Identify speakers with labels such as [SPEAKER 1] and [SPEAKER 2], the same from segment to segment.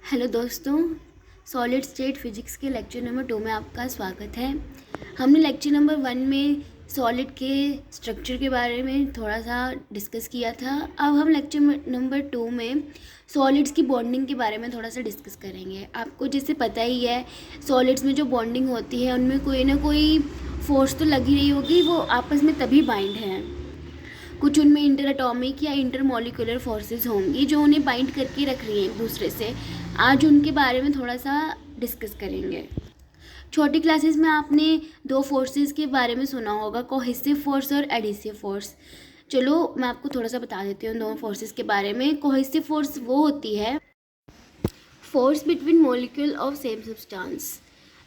[SPEAKER 1] Hello दोस्तों, solid state physics के lecture number 2 में आपका स्वागत है। हमने लेक्चर नंबर 1 में सॉलिड के स्ट्रक्चर के बारे में थोड़ा सा डिस्कस किया था। अब हम लेक्चर नंबर 2 में सॉलिड्स की बॉन्डिंग के बारे में थोड़ा सा डिस्कस करेंगे। आपको जैसे पता ही है, सॉलिड्स में जो बॉन्डिंग होती है उनमें कोई ना कोई फोर्स तो लगी रही होगी, वो आपस में तभी बाइंड हैं। कुछ उनमें इंटर एटॉमिक या इंटर मॉलिक्यूलर फोर्सेस होंगी जो उन्हें बाइंड करके रख रही हैं एक दूसरे से। आज उनके बारे में थोड़ा सा डिस्कस करेंगे। छोटी क्लासेस में आपने दो फोर्सेस के बारे में सुना होगा, कोहेसिव फोर्स और एडिसिव फोर्स। चलो मैं आपको थोड़ा सा बता देती हूँ दोनों फोर्सेस के बारे में। कोहेसिव फोर्स वो होती है force between molecule of same substance.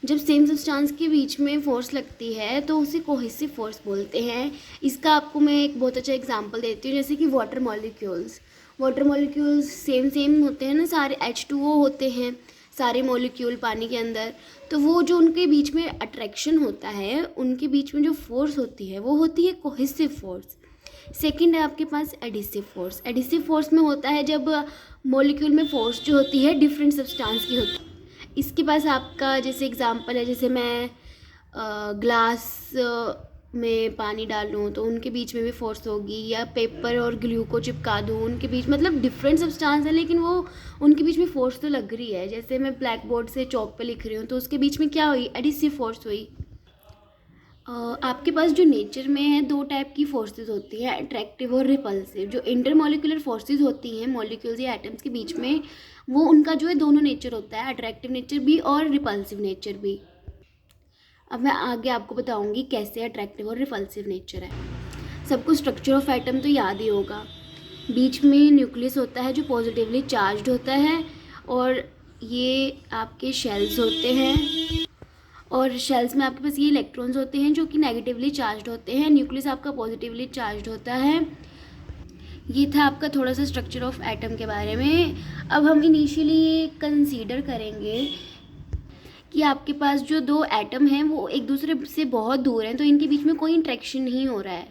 [SPEAKER 1] जब सेम सब्सटेंस के बीच में फोर्स लगती है तो उसे कोहेसिव फोर्स बोलते हैं। इसका आपको मैं एक बहुत अच्छा एग्जांपल देती हूँ, जैसे कि वाटर मॉलिक्यूल्स सेम होते हैं ना, सारे H2O होते हैं सारे मॉलिक्यूल पानी के अंदर। तो वो जो उनके बीच में अट्रैक्शन होता है, उनके बीच में जो फोर्स होती है वो होती है कोहेसिव फोर्स। सेकंड है आपके पास एडिसिव फोर्स। एडिसिव फोर्स में होता है जब मॉलिक्यूल में फोर्स जो होती है डिफरेंट सब्सटेंस की होती है। इसके पास आपका जैसे एग्जांपल है, जैसे मैं ग्लास में पानी डालूँ तो उनके बीच में भी फोर्स होगी, या पेपर और ग्लू को चिपका दूँ उनके बीच, मतलब डिफरेंट सब्सटेंस है लेकिन वो उनके बीच में फोर्स तो लग रही है। जैसे मैं ब्लैक बोर्ड से चॉक पे लिख रही हूँ तो उसके बीच में क्या हुई, एडिसिव फोर्स हुई। आपके पास जो नेचर में है दो टाइप की फोर्सेस होती हैं, अट्रैक्टिव और रिपल्सिव। जो इंटरमॉलिक्यूलर फोर्सेस होती हैं मॉलिक्यूल्स या एटम्स के बीच में, वो उनका जो है दोनों नेचर होता है, अट्रैक्टिव नेचर भी और रिपल्सिव नेचर भी। अब मैं आगे आपको बताऊंगी कैसे अट्रैक्टिव और रिपल्सिव नेचर है। सबको स्ट्रक्चर ऑफ एटम तो याद ही होगा। बीच में न्यूक्लियस होता है जो पॉजिटिवली चार्ज्ड होता है, और ये आपके शेल्स होते हैं, और शेल्स में आपके पास ये इलेक्ट्रॉन्स होते हैं जो कि नेगेटिवली चार्ज्ड होते हैं। न्यूक्लियस आपका पॉजिटिवली चार्ज्ड होता है। ये था आपका थोड़ा सा स्ट्रक्चर ऑफ एटम के बारे में। अब हम इनिशियली ये कंसीडर करेंगे कि आपके पास जो दो एटम हैं वो एक दूसरे से बहुत दूर हैं, तो इनके बीच में कोई इंट्रैक्शन नहीं हो रहा है।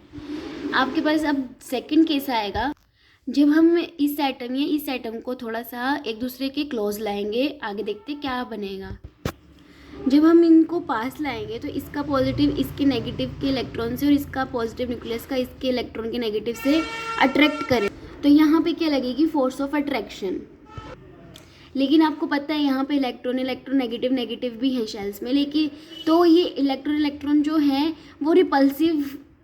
[SPEAKER 1] आपके पास अब सेकंड केस आएगा जब हम इस एटम को थोड़ा सा एक दूसरे के क्लोज लाएंगे। आगे देखते क्या बनेगा। जब हम इनको पास लाएंगे तो इसका पॉजिटिव इसके नेगेटिव के इलेक्ट्रॉन से और इसका पॉजिटिव न्यूक्लियस का इसके इलेक्ट्रॉन के नेगेटिव से अट्रैक्ट करें, तो यहाँ पे क्या लगेगी, फोर्स ऑफ अट्रैक्शन। लेकिन आपको पता है यहाँ पे इलेक्ट्रॉन नेगेटिव भी हैं शेल्स में, लेकिन तो ये इलेक्ट्रॉन जो है वो रिपल्सिव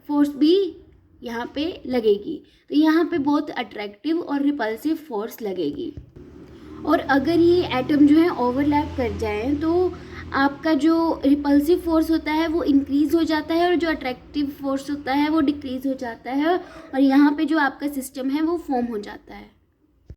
[SPEAKER 1] फोर्स भी यहाँ पे लगेगी। तो यहाँ पे बहुत अट्रैक्टिव और रिपल्सिव फोर्स लगेगी। और अगर ये एटम जो है ओवरलैप कर जाए तो आपका जो रिपल्सिव फोर्स होता है वो इंक्रीज़ हो जाता है, और जो अट्रैक्टिव फोर्स होता है वो डिक्रीज़ हो जाता है, और यहाँ पे जो आपका सिस्टम है वो फॉर्म हो जाता है।